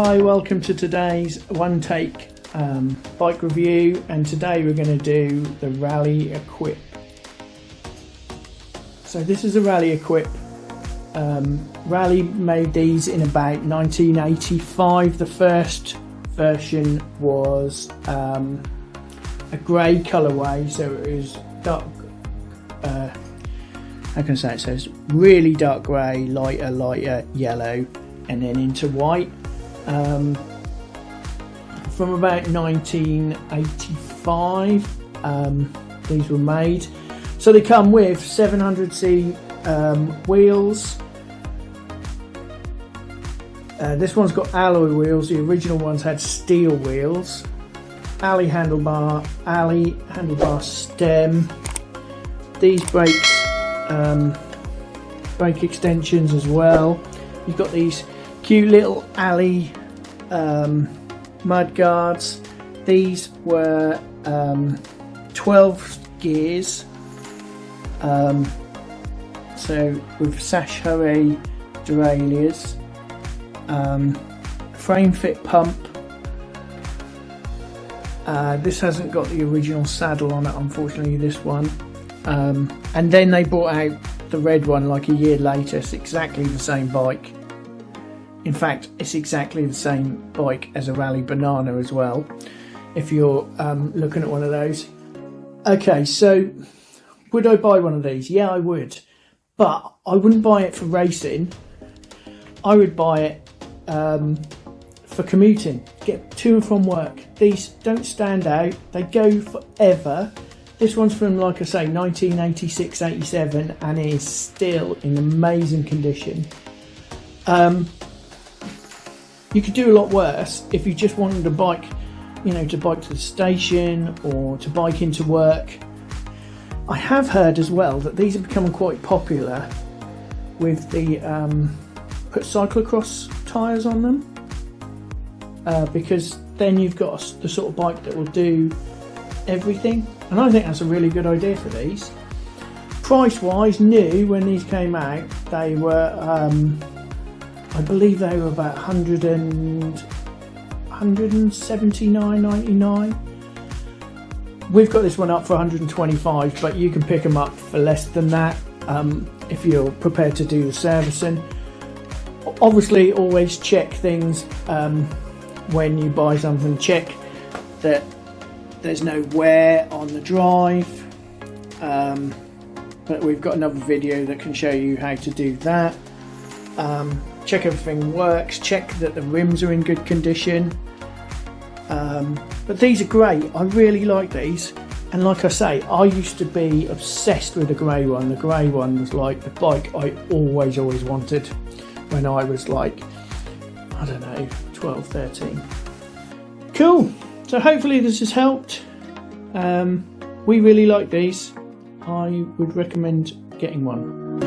Hi, welcome to today's one take bike review, and today we're going to do the Raleigh Equipe. So this is a Raleigh Equipe. Raleigh made these in about 1985. The first version was a grey colourway, so it was dark, how can I say it? So it's really dark grey, lighter yellow, and then into white. From about 1985 these were made. So they come with 700c wheels. This one's got alloy wheels. The original ones had steel wheels. Alley handlebar stem. These brakes, brake extensions as well. You've got these cute little alley mud guards. These were 12 gears, so with Sachs-Huret derailleurs, frame fit pump. This hasn't got the original saddle on it, unfortunately, this one. And then they brought out the red one like a year later. It's exactly the same bike. In fact, it's exactly the same bike as a Raleigh Banana as well, if you're looking at one of those. Okay, so would I buy one of these? Yeah, I would, but I wouldn't buy it for racing. I would buy it for commuting, get to and from work. These don't stand out, they go forever. This one's from, like I say, 1986-87, and it is still in amazing condition. You could do a lot worse if you just wanted to bike, to bike to the station or to bike into work. I have heard as well that these have become quite popular with the put cyclocross tyres on them, because then you've got the sort of bike that will do everything, and I think that's a really good idea for these. Price wise, new when these came out, they were I believe they were about $179.99. We've got this one up for $125, but you can pick them up for less than that if you're prepared to do the servicing. Obviously, always check things when you buy something. Check that there's no wear on the drive, but we've got another video that can show you how to do that. Check everything works, check that the rims are in good condition. But these are great. I really like these, and like I say, I used to be obsessed with the grey one. The grey one was like the bike I always wanted when I was like, I don't know, 12, 13. Cool. So hopefully this has helped. We really like these. I would recommend getting one.